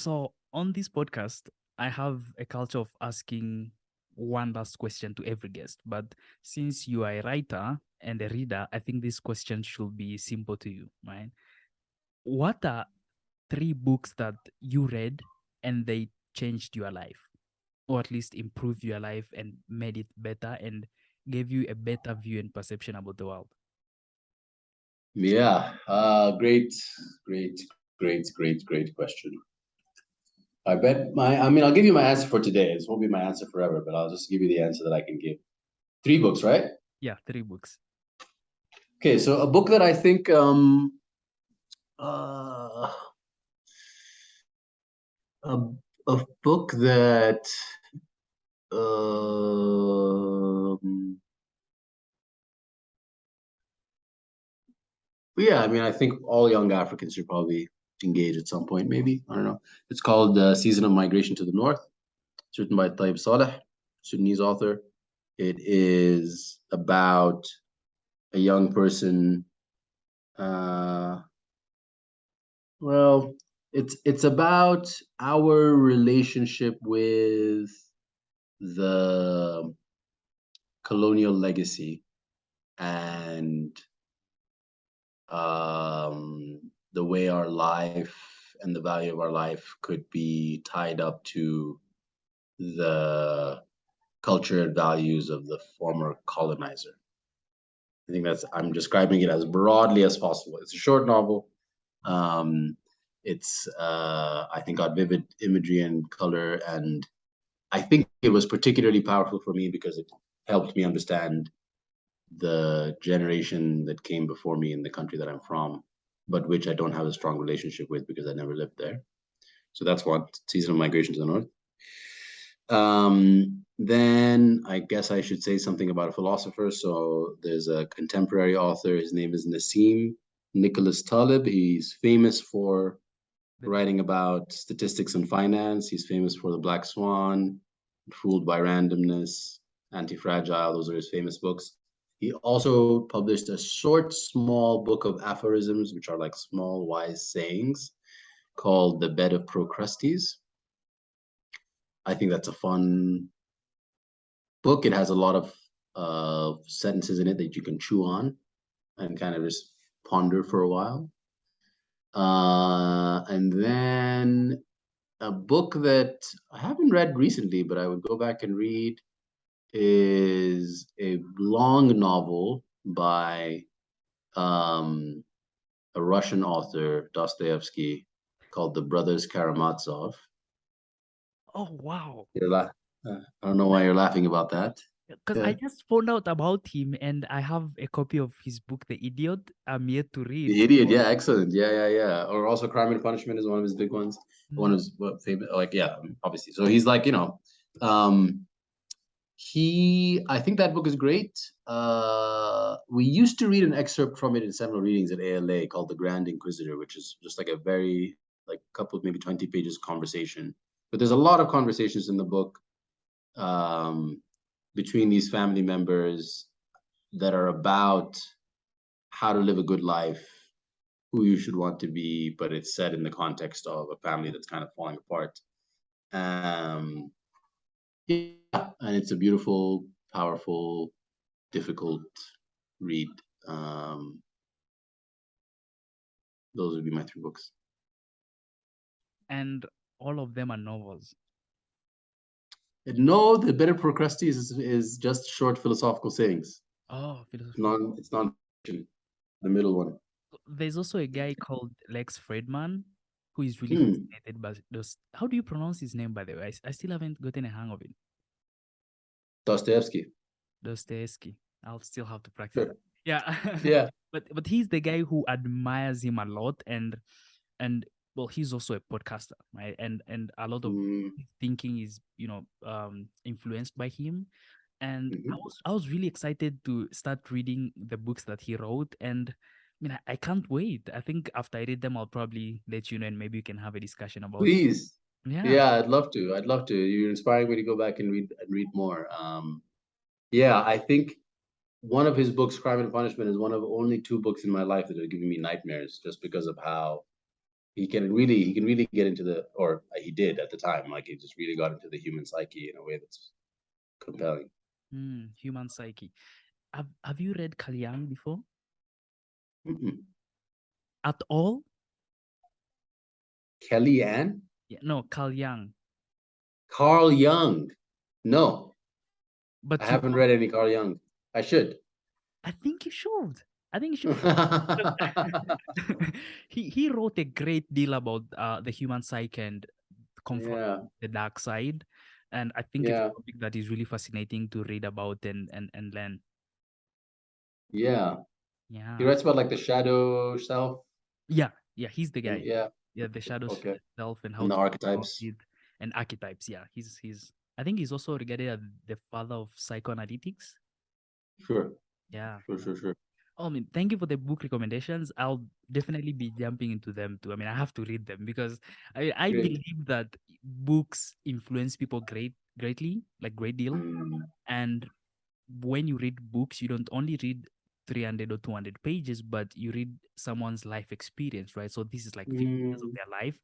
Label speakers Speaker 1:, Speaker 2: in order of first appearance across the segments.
Speaker 1: So on this podcast, I have a culture of asking one last question to every guest. But since you are a writer and a reader, I think this question should be simple to you, right? What are three books that you read and they changed your life, or at least improved your life and made it better and gave you a better view and perception about the world?
Speaker 2: Yeah, great question. I'll give you my answer for today. This won't be my answer forever, but I'll just give you the answer that I can give. Three books, right?
Speaker 1: Yeah, three books.
Speaker 2: Okay, so a book that I think uh, a, a book that yeah, I mean, I think all young Africans should probably engage at some point, maybe. I don't know. It's called Season of Migration to the North. It's written by Taib Saleh, Sudanese author. It is about a young person. Uh, well, it's about our relationship with the colonial legacy and the way our life and the value of our life could be tied up to the culture and values of the former colonizer. I think I'm describing it as broadly as possible. It's a short novel. It's I think got vivid imagery and color, and I think it was particularly powerful for me because it helped me understand the generation that came before me in the country that I'm from, but which I don't have a strong relationship with because I never lived there. So that's one, Season of Migration to the North. Then I guess I should say something about a philosopher. So there's a contemporary author. His name is Nassim Nicholas Taleb. He's famous for writing about statistics and finance. He's famous for The Black Swan, Fooled by Randomness, Anti-Fragile. Those are his famous books. He also published a short, small book of aphorisms, which are like small, wise sayings, called The Bed of Procrustes. I think that's a fun book. It has a lot of sentences in it that you can chew on and kind of just ponder for a while. And then a book that I haven't read recently, but I would go back and read is a long novel by a Russian author, Dostoevsky, called The Brothers Karamazov.
Speaker 1: Oh, wow.
Speaker 2: I don't know why you're laughing about that.
Speaker 1: Because I
Speaker 2: Yeah.
Speaker 1: just found out about him and I have a copy of his book, The Idiot. I'm yet to read.
Speaker 2: The Idiot,
Speaker 1: So,
Speaker 2: yeah, excellent. Yeah. Or also Crime and Punishment is one of his big ones. One of his famous, like, yeah, obviously. So he's like, um, I think that book is great. We used to read an excerpt from it in several readings at ALA called The Grand Inquisitor, which is just like a very, like, couple of maybe 20 pages conversation. But there's a lot of conversations in the book between these family members that are about how to live a good life, who you should want to be, but it's set in the context of a family that's kind of falling apart. Yeah, and it's a beautiful, powerful, difficult read. Those would be my three books.
Speaker 1: and all of them are novels.
Speaker 2: And no, The Better Procrustes is just short philosophical sayings.
Speaker 1: Oh, philosophy.
Speaker 2: It's non-fiction. The middle one.
Speaker 1: There's also a guy called Lex Fridman who is really
Speaker 2: Hmm.
Speaker 1: fascinated by those. How do you pronounce his name, by the way? I still haven't gotten a hang of it.
Speaker 2: Dostoevsky.
Speaker 1: Dostoevsky. I'll still have to practice
Speaker 2: Sure.
Speaker 1: that. Yeah.
Speaker 2: Yeah.
Speaker 1: but he's the guy who admires him a lot and well, he's also a podcaster, right? And a lot of
Speaker 2: Mm.
Speaker 1: his thinking is, influenced by him. And I
Speaker 2: Mhm.
Speaker 1: was I was really excited to start reading the books that he wrote. And I mean, I can't wait. I think after I read them, I'll probably let you know and maybe we can have a discussion about it.
Speaker 2: Please.
Speaker 1: Yeah.
Speaker 2: Yeah, I'd love to. I'd love to. You're inspiring me to go back and read more. Yeah, I think one of his books, Crime and Punishment, is one of only two books in my life that are giving me nightmares just because of how he can really get into the, or he did at the time, like he just really got into the human psyche in a way that's compelling.
Speaker 1: Human psyche. Have you read Kalyang before?
Speaker 2: Mm-mm.
Speaker 1: At all?
Speaker 2: Kellyanne?
Speaker 1: Yeah, no, Kalyang.
Speaker 2: Carl Jung. No, I
Speaker 1: But you
Speaker 2: haven't
Speaker 1: have.
Speaker 2: read any Carl Jung. I should.
Speaker 1: I think you should. I think you should. He wrote a great deal about the human psyche and
Speaker 2: Yeah,
Speaker 1: confronting the dark side, and I think it's
Speaker 2: yeah,
Speaker 1: a topic that is really fascinating to read about and learn.
Speaker 2: yeah. He
Speaker 1: Yeah,
Speaker 2: writes about like the shadow self,
Speaker 1: yeah. He's the
Speaker 2: and
Speaker 1: guy.
Speaker 2: yeah,
Speaker 1: Yeah, the shadow
Speaker 2: okay,
Speaker 1: self and how
Speaker 2: and the
Speaker 1: to confront
Speaker 2: archetypes.
Speaker 1: it and archetypes. Yeah, he's. I think he's also regarded as the father of psychoanalytics.
Speaker 2: Sure,
Speaker 1: Yeah,
Speaker 2: sure,
Speaker 1: yeah.
Speaker 2: sure, sure.
Speaker 1: Oh, I mean, thank you for the book recommendations. I'll definitely be jumping into them too. I mean, I have to read them because I
Speaker 2: Great.
Speaker 1: believe that books influence people greatly, like great deal.
Speaker 2: Mm,
Speaker 1: And when you read books, you don't only read 300 or 200 pages, but you read someone's life experience, right? So this is like 50 years of
Speaker 2: mm,
Speaker 1: their life,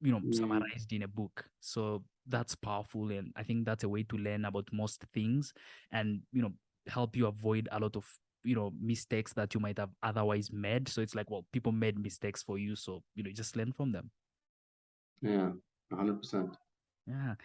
Speaker 2: mm,
Speaker 1: summarized in a book. So that's powerful. And I think that's a way to learn about most things and, help you avoid a lot of, mistakes that you might have otherwise made. So it's like, well, people made mistakes for you. So, just learn from them.
Speaker 2: yeah, 100%.
Speaker 1: Yeah.